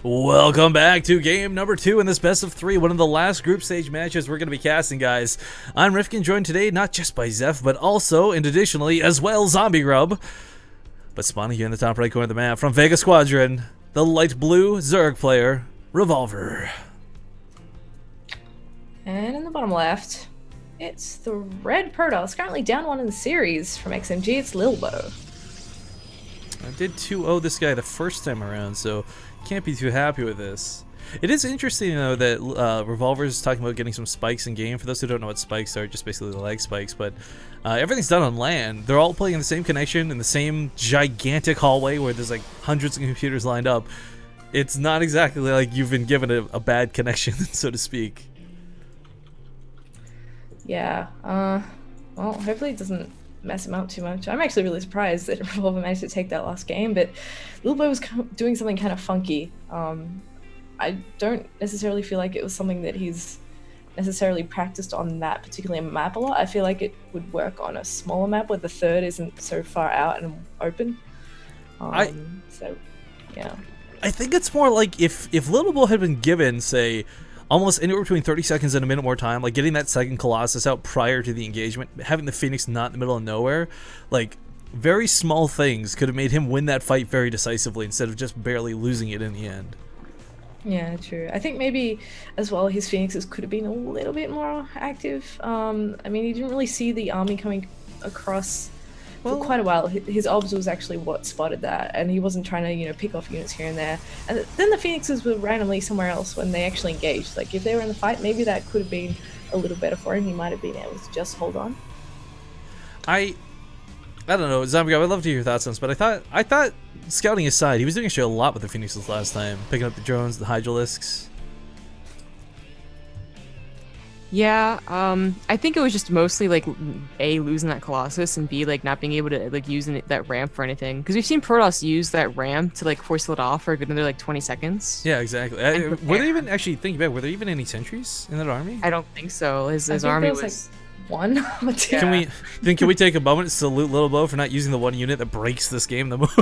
Welcome back to game number 2 in this best of 3, one of the last group stage matches we're going to be casting, guys. I'm Rifkin, joined today not just by Zeph, but also, and additionally, as well, Zombie Grub. But spawning here in the top right corner of the map from Vega Squadron, the light blue Zerg player, Revolver. And in the bottom left, it's the red Protoss, currently down 1 in the series from XMG, it's Lilbow. I did 2-0 this guy the first time around, so can't be too happy with this. It is interesting, though, that Revolver is talking about getting some spikes in game. For those who don't know what spikes are, just basically the lag spikes, but everything's done on LAN. They're all playing in the same connection, in the same gigantic hallway where there's like hundreds of computers lined up. It's not exactly like you've been given a bad connection, so to speak. Yeah, well, hopefully it doesn't mess him up too much. I'm actually really surprised that Revolver managed to take that last game, but Lilbow was doing something kind of funky. I don't necessarily feel like it was something that he's necessarily practiced on that particular map a lot. I feel like it would work on a smaller map where the third isn't so far out and open. So, yeah. I think it's more like if Lilbow had been given, say, almost anywhere between 30 seconds and a minute more time, like getting that second Colossus out prior to the engagement, having the Phoenix not in the middle of nowhere, like very small things could have made him win that fight very decisively instead of just barely losing it in the end. Yeah, true. I think maybe as well his Phoenixes could have been a little bit more active. I mean, he didn't really see the army coming across for quite a while. His obs was actually what spotted that, and he wasn't trying to, you know, pick off units here and there. And then the Phoenixes were randomly somewhere else when they actually engaged. Like, if they were in the fight, maybe that could have been a little better for him. He might have been able to just hold on. I don't know, Zombie Guy, I'd love to hear your thoughts on this, but I thought scouting aside, he was doing actually a lot with the Phoenixes last time, picking up the drones, the Hydralisks. Yeah, I think it was just mostly like A, losing that Colossus, and B, like not being able to like use that ramp for anything. Because we've seen Protoss use that ramp to like force it off for a good another like 20 seconds. Yeah, exactly. Were there even, actually thinking back, were there even any sentries in that army? I don't think so. His army was like one or two. Can we take a moment to salute Lilbow for not using the one unit that breaks this game the most?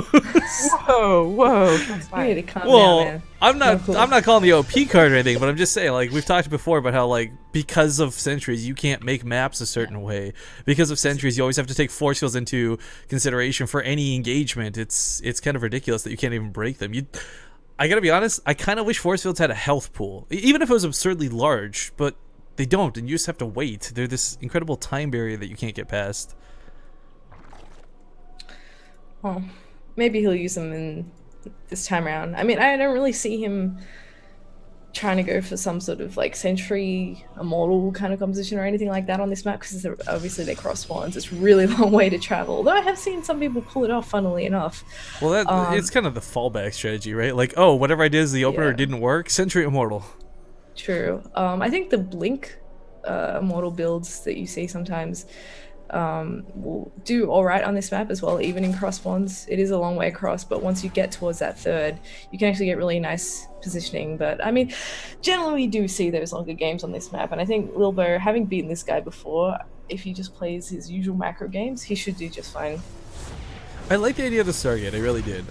Whoa! You need to calm down, man. I'm not calling the OP card or anything, but I'm just saying, like, we've talked before about how, like, because of sentries you can't make maps a certain way. Because of sentries you always have to take force fields into consideration for any engagement. It's kind of ridiculous that you can't even break them. I gotta be honest, I kind of wish force fields had a health pool, even if it was absurdly large, but they don't, and you just have to wait. They're this incredible time barrier that you can't get past. Well, maybe he'll use them in this time around. I mean, I don't really see him trying to go for some sort of like Sentry Immortal kind of composition or anything like that on this map, because obviously they cross spawns. It's a really long way to travel. Although I have seen some people pull it off, funnily enough. Well, it's kind of the fallback strategy, right? Like, oh, whatever I did as the opener didn't work, Sentry Immortal. True. I think the Blink Immortal builds that you see sometimes will do alright on this map as well, even in cross spawns. It is a long way across, but once you get towards that third, you can actually get really nice positioning. But I mean, generally we do see those longer games on this map, and I think Lilbow, having beaten this guy before, if he just plays his usual macro games, he should do just fine. I like the idea of the Stargate, I really did.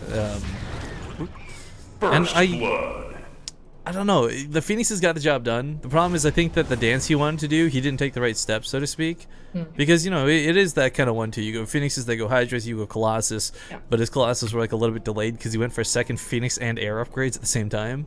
First blood. I don't know. The Phoenix has got the job done. The problem is I think that the dance he wanted to do, he didn't take the right steps, so to speak. Because, you know, it is that kind of 1-2. You go Phoenixes, they go Hydras, you go Colossus. Yeah. But his Colossus were like a little bit delayed because he went for a second Phoenix and air upgrades at the same time.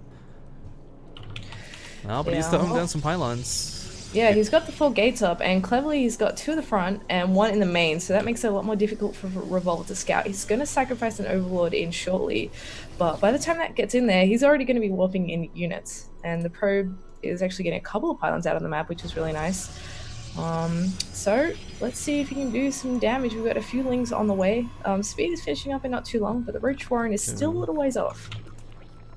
Well, but he's throwing down some pylons. Yeah, he's got the 4 gates up, and cleverly he's got 2 in the front and 1 in the main, so that makes it a lot more difficult for Revolver to scout. He's going to sacrifice an Overlord in shortly, but by the time that gets in there, he's already going to be warping in units, and the probe is actually getting a couple of pylons out on the map, which is really nice. So let's see if he can do some damage. We've got a few lings on the way. Speed is finishing up in not too long, but the Roach Warren is still a little ways off.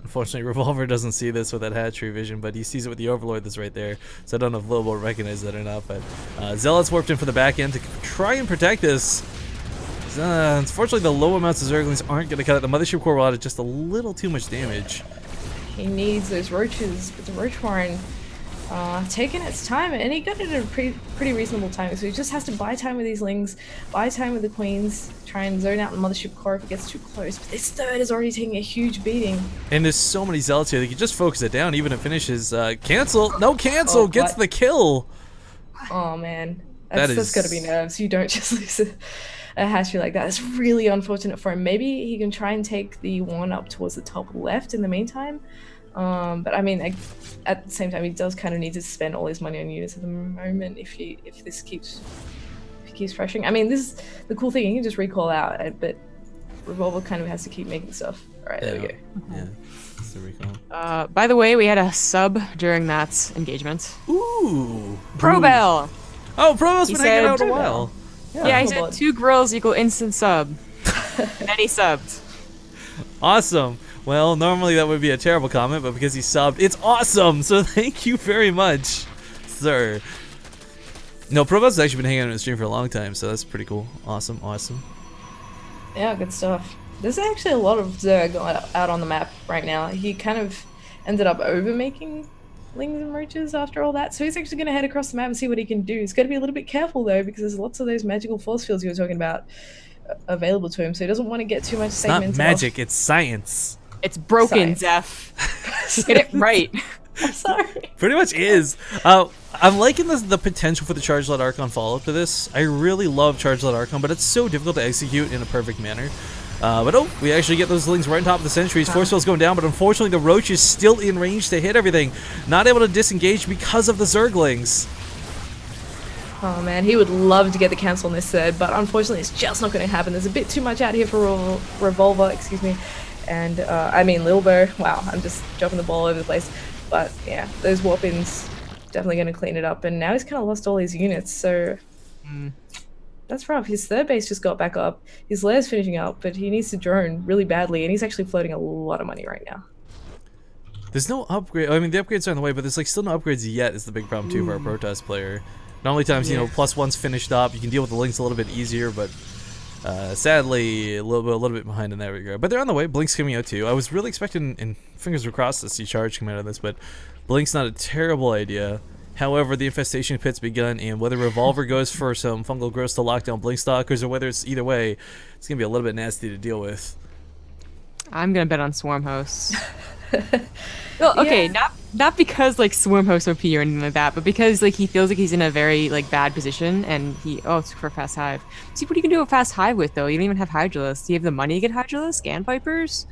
Unfortunately, Revolver doesn't see this with that hatchery vision, but he sees it with the Overlord that's right there. So I don't know if Lilbow recognizes that or not, but Zealot's warped in for the back end to try and protect this. Unfortunately, the low amounts of Zerglings aren't going to cut it. The Mothership Core will add just a little too much damage. He needs those roaches, but the Roach Warren taking its time, and he got it at a pretty reasonable time. So he just has to buy time with these lings, buy time with the queens, try and zone out the mothership core if it gets too close. But this third is already taking a huge beating. And there's so many zealots here. They can just focus it down, even if it finishes. Cancel. No, cancel. Gets the kill. Oh man, that's gotta be nerves. You don't just lose a hatchery like that. It's really unfortunate for him. Maybe he can try and take the one up towards the top left in the meantime. But I mean, at the same time, he does kind of need to spend all his money on units at the moment if this keeps pressuring. I mean, this is the cool thing. He can just recall out, but Revolver kind of has to keep making stuff. All right, there we go. Yeah, that's the recall. By the way, we had a sub during that engagement. Ooh. Probell. Oh, Probell's been hanging out a while. Yeah, he said 2 grills equal instant sub. And then he subbed. Awesome. Well, normally that would be a terrible comment, but because he subbed, it's awesome. So thank you very much, sir. No, Probell's actually been hanging out in the stream for a long time, so that's pretty cool. Awesome, awesome. Yeah, good stuff. There's actually a lot of Zerg out on the map right now. He kind of ended up over-making lings and roaches after all that, so he's actually going to head across the map and see what he can do. He's got to be a little bit careful, though, because there's lots of those magical force fields you were talking about available to him, so he doesn't want to get too much segmented. It's not magic, it's science. It's broken, Zeph. Get it right. I'm sorry. Pretty much is. I'm liking the potential for the Charge-Led Archon follow-up to this. I really love Charge-Led Archon, but it's so difficult to execute in a perfect manner. But we actually get those lings right on top of the sentries. Force field's going down, but unfortunately the Roach is still in range to hit everything. Not able to disengage because of the Zerglings. Oh man, he would love to get the cancel on this third, but unfortunately it's just not going to happen. There's a bit too much out here for Revolver, excuse me. And I mean Lilbow, wow, I'm just dropping the ball over the place. But yeah, those warp-ins definitely going to clean it up. And now he's kind of lost all his units, so that's rough. His third base just got back up. His lair's finishing up, but he needs to drone really badly, and he's actually floating a lot of money right now. There's no upgrade. I mean, the upgrades are on the way, but there's like still no upgrades yet. Is the big problem too for our Protoss player. Normally times, you know, +1's finished up. You can deal with the links a little bit easier, but sadly, a little bit behind in that regard. But they're on the way. Blink's coming out too. I was really expecting, and fingers were crossed, to see Charge come out of this, but Blink's not a terrible idea. However, the infestation pit's begun, and whether Revolver goes for some fungal growth to lock down Blink Stalkers, or whether it's either way, it's gonna be a little bit nasty to deal with. I'm gonna bet on Swarm Hosts. Well, okay, not because like Swarm Host OP or anything like that, but because like he feels like he's in a very like bad position, and it's for Fast Hive. See what you can do a Fast Hive with though. You don't even have Hydralisks. Do you have the money to get Hydralisks and Vipers?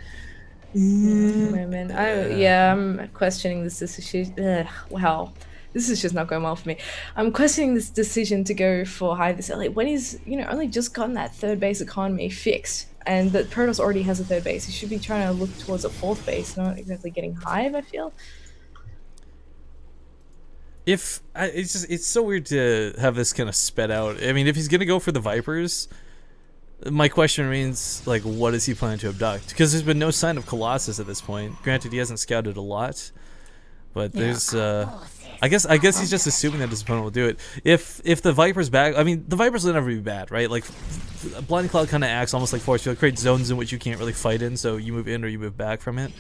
I'm questioning this decision. Wow, this is just not going well for me. I'm questioning this decision to go for Hive this early when he's only just gotten that third base economy fixed. And the Protoss already has a third base. He should be trying to look towards a fourth base, not exactly getting Hive, I feel. It's so weird to have this kind of sped out. I mean, if he's gonna go for the Vipers, my question remains, like, what is he planning to abduct? Because there's been no sign of Colossus at this point. Granted, he hasn't scouted a lot, but there's I guess he's just assuming that his opponent will do it. If the Viper's back, I mean, the Vipers will never be bad, right? Like, Blinding Cloud kind of acts almost like Force Field, creates zones in which you can't really fight in, so you move in or you move back from it.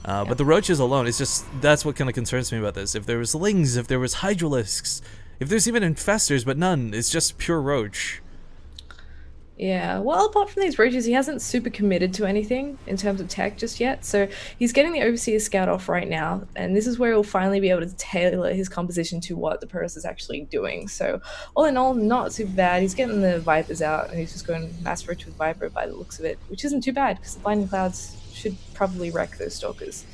But the Roaches alone, it's just, that's what kind of concerns me about this. If there was Lings, if there was Hydralisks, if there's even Infestors, but none, it's just pure Roach. Yeah, well, apart from these Roaches, he hasn't super committed to anything in terms of tech just yet. So he's getting the Overseer Scout off right now, and this is where he'll finally be able to tailor his composition to what the Protoss is actually doing. So all in all, not too bad. He's getting the Vipers out, and he's just going Mass Roach with Viper by the looks of it, which isn't too bad, because the Blinding Clouds should probably wreck those Stalkers.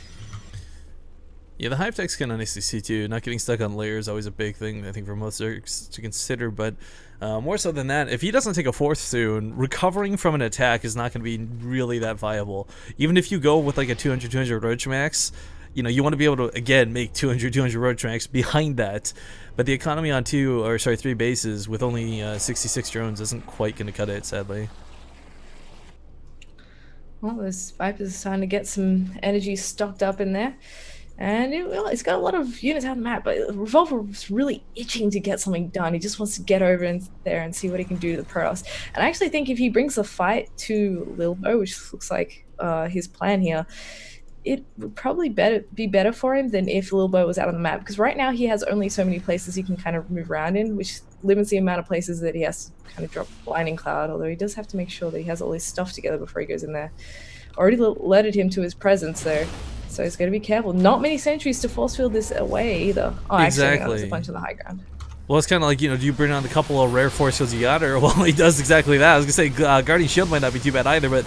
Yeah, the Hive tech's kind of nice to see too. Not getting stuck on layers is always a big thing, I think, for most Zergs to consider, but more so than that, if he doesn't take a fourth soon, recovering from an attack is not going to be really that viable. Even if you go with like a 200 Roach Max, you want to be able to, again, make 200 Roach Max behind that. But the economy on 3 bases with only 66 drones isn't quite going to cut it, sadly. Well, this Viper's starting to get some energy stocked up in there. And it's got a lot of units out on the map, but Revolver is really itching to get something done. He just wants to get over in there and see what he can do to the Protoss. And I actually think if he brings the fight to Lilbow, which looks like his plan here, it would probably be better for him than if Lilbow was out on the map, because right now he has only so many places he can kind of move around in, which limits the amount of places that he has to kind of drop Blinding Cloud, although he does have to make sure that he has all his stuff together before he goes in there. Already alerted him to his presence though, so he's got to be careful. Not many sentries to force field this away either. Oh, Exactly. actually, there's a bunch on the high ground. Well, it's kind of like, do you bring on a couple of rare force fields you got, or, well, he does exactly that. I was going to say, Guardian Shield might not be too bad either, but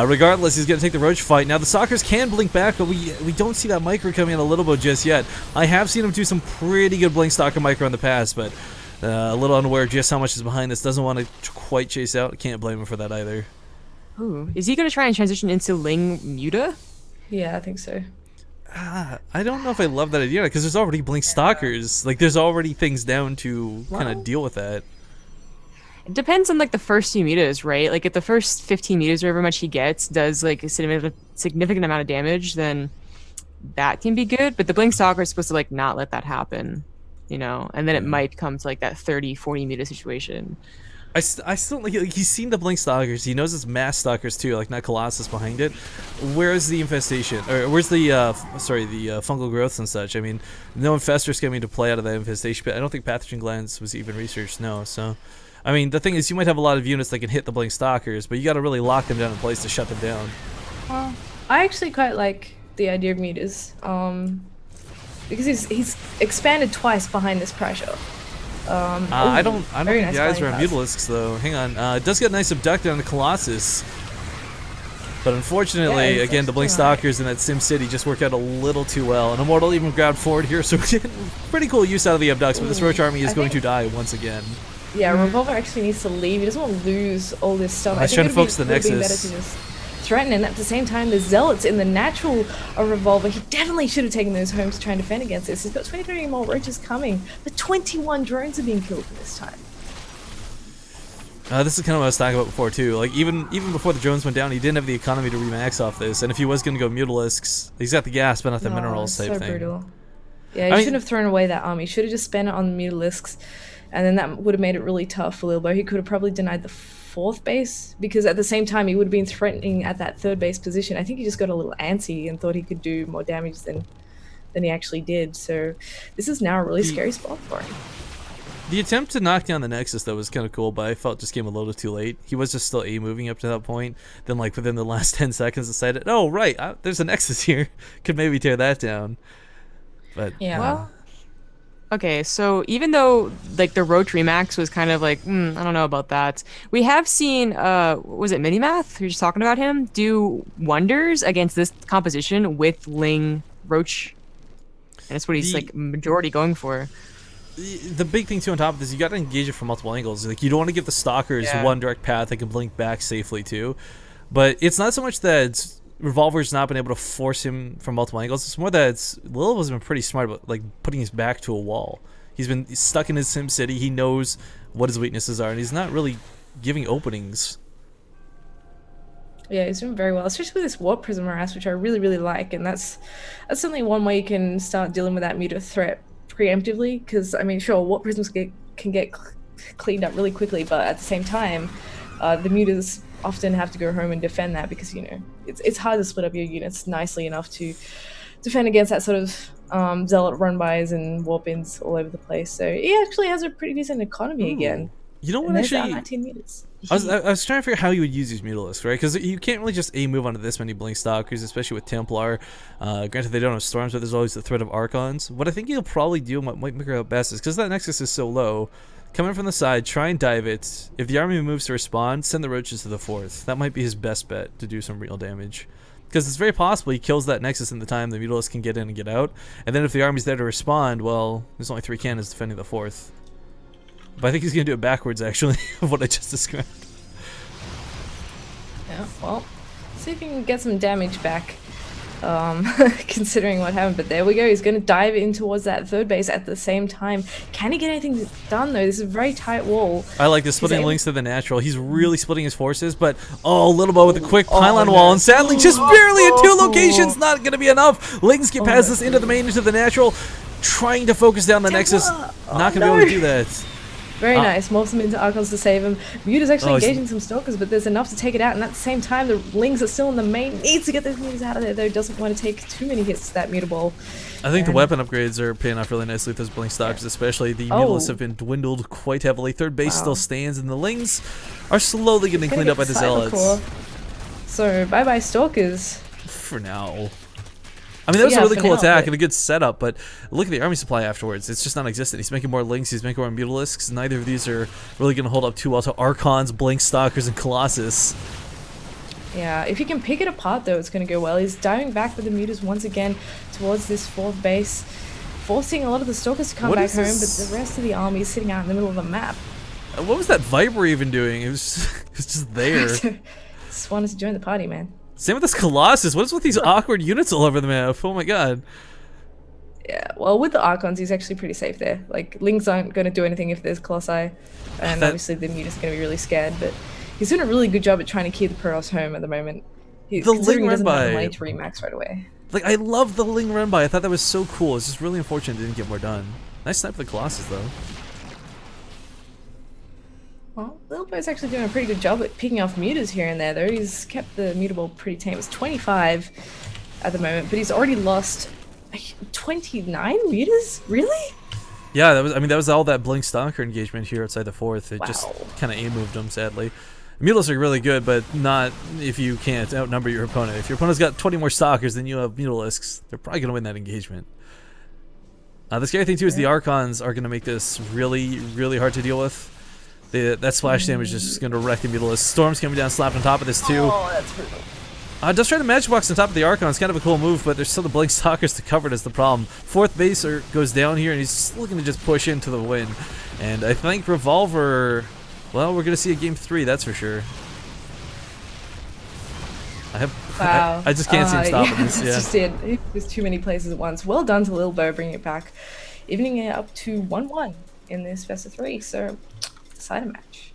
regardless, he's going to take the Roach fight. Now, the Stalkers can blink back, but we don't see that micro coming in a little bit just yet. I have seen him do some pretty good blink Stalker micro in the past, but a little unaware just how much is behind this. Doesn't want to quite chase out. Can't blame him for that either. Ooh, is he going to try and transition into Ling Muta? Yeah, I think so. I don't know if I love that idea, because there's already blink Stalkers. Like, there's already things down to kind of deal with that. It depends on like the first few meters, right? Like if the first 15 meters or however much he gets does like a significant amount of damage, then that can be good. But the blink Stalker is supposed to like not let that happen, and then it might come to like that 30-40 meter situation. I still like he's seen the blink Stalkers. He knows it's mass Stalkers too, like not Colossus behind it. Where's the infestation? Or where's the fungal growths and such? I mean, no infestors coming to play out of that infestation, but I don't think pathogen glands was even researched. No, so I mean the thing is, you might have a lot of units that can hit the blink Stalkers, but you got to really lock them down in place to shut them down. Well, I actually quite like the idea of mutas, because he's expanded twice behind this pressure. I don't think nice the eyes are on flying Mutalisks though. Hang on, it does get a nice abductor on the Colossus, but unfortunately, Yeah, again, the blink Stalkers in that Sim City just work out a little too well. And Immortal even grabbed forward here, so we're getting pretty cool use out of the abducts. But this Roach army is going to die once again. Yeah, Revolver actually needs to leave. He doesn't want to lose all this stuff. I was trying to focus the Nexus. Better to just threaten, and at the same time, the Zealots in the natural Revolver. He definitely should have taken those homes to try and defend against this. He's got 23 more Roaches coming, but 21 drones are being killed this time. This is kind of what I was talking about before too. Like even before the drones went down, he didn't have the economy to remax off this. And if he was going to go Mutalisks, he's got the gas, but not the minerals type thing. Brutal. Yeah, he shouldn't have thrown away that army. He should have just spent it on the Mutalisks, and then that would have made it really tough for Lilbow. He could have probably denied the fourth base, because at the same time he would have been threatening at that third base position. I think he just got a little antsy and thought he could do more damage than he actually did. So this is now a really scary spot for him. The attempt to knock down the Nexus though was kind of cool, but I felt just came a little too late. He was just still moving up to that point. Then like within the last 10 seconds decided, oh right, there's a Nexus here. Could maybe tear that down. But yeah. Well, okay, so even though like the Roach Remax was kind of like, I don't know about that. We have seen, was it Minimath? You're just talking about him do wonders against this composition with Ling Roach, and it's what he's like majority going for. The big thing too on top of this, you got to engage it from multiple angles. Like you don't want to give the Stalkers one direct path they can blink back safely too. But it's not so much that Revolver's not been able to force him from multiple angles. It's more that Lilbow's been pretty smart about like putting his back to a wall. He's been stuck in his Sim City. He knows what his weaknesses are, and he's not really giving openings. Yeah, he's doing very well, especially with this Warp Prism harass, which I really, really like, and that's certainly one way you can start dealing with that muta threat preemptively. Because I mean, sure, Warp Prisms can get cleaned up really quickly, but at the same time, the mutas often have to go home and defend that, because it's hard to split up your units nicely enough to defend against that sort of Zealot run-bys and warp-ins all over the place. So he actually has a pretty decent economy again. You know what, and actually, 19 meters. I was trying to figure out how you would use these Mutalisks, right? Because you can't really just move onto this many blink Stalkers, especially with Templar. Granted, they don't have Storms, but there's always the threat of Archons. What I think you'll probably do, what might make her out best, is because that Nexus is so low, come in from the side, try and dive it. If the army moves to respond, send the Roaches to the fourth. That might be his best bet to do some real damage. Because it's very possible he kills that Nexus in the time the Mutalisk can get in and get out. And then if the army's there to respond, well, there's only 3 cannons defending the fourth. But I think he's going to do it backwards, actually, of what I just described. Yeah, well, see if he can get some damage back, considering what happened. But there we go. He's going to dive in towards that third base at the same time. Can he get anything done, though? This is a very tight wall. I like this, splitting links to the natural. He's really splitting his forces, but Lilbow with a quick pylon wall, and sadly just barely in 2 locations. Not going to be enough. Lings get past this into the main, into the natural, trying to focus down the Nexus. Not going to be able to do that. Very nice. Morphs them into Archons to save him. Muta's actually Oh, he's- engaging some Stalkers, but there's enough to take it out. And at the same time, the Lings are still in the main. Needs to get those Mutas out of there, though. Doesn't want to take too many hits to that Mutable. I think the And- weapon upgrades are paying off really nicely with those Blink Stalkers, especially. The Mutalisks have been dwindled quite heavily. Third base Wow. still stands, and the Lings are slowly getting Gonna cleaned get up by the Cyber Zealots. Core. So, bye-bye Stalkers. For now. I mean, that was a Yeah, really for cool now, attack but- and a good setup, but look at the army supply afterwards. It's just non-existent. He's making more Lynx, he's making more Mutalisks. Neither of these are really going to hold up too well to Archons, Blink Stalkers, and Colossus. Yeah, if he can pick it apart, though, it's going to go well. He's diving back with the Mutas once again towards this fourth base, forcing a lot of the Stalkers to come What back is home, this? but the rest of the army is sitting out in the middle of the map. What was that Viper even doing? It was just there. Just wanted to join the party, man. Same with this Colossus. What is with these awkward units all over the map? Oh my god. Yeah, well, with the Archons, he's actually pretty safe there. Like, Lings aren't going to do anything if there's Colossi, and That- obviously the Mutas are going to be really scared, but he's doing a really good job at trying to keep the Protoss home at the moment. The Considering Ling he doesn't have the run by- money to remax right away. Like, I love the Ling run by. I thought that was so cool. It's just really unfortunate it didn't get more done. Nice snipe for the Colossus, though. Well, Lilbow's actually doing a pretty good job at picking off Mutas here and there, though. He's kept the Mutable pretty tame. It's 25 at the moment, but he's already lost 29 Mutas? Really? Yeah, that was all that Blink Stalker engagement here outside the fourth. It just Wow. kind of A-moved him, sadly. Mutalisks are really good, but not if you can't outnumber your opponent. If your opponent's got 20 more Stalkers than you have Mutalisks, they're probably going to win that engagement. The scary thing, too, is the Archons are going to make this really, really hard to deal with. That splash damage is just going to wreck the Mutalisks. Storm's coming down, slapped on top of this, too. Oh, that's brutal. Does try to magic box on top of the Archon. It's kind of a cool move, but there's still the Blink Stalkers to cover it as the problem. Fourth baser goes down here, and he's looking to just push into the win. And I think Revolver, well, we're going to see a game 3, that's for sure. Wow. I just can't see him stopping yeah, this. That's Yeah. just it. There's too many places at once. Well done to Lilbow bringing it back. Evening it up to 1-1 in this best of 3, so decide a match.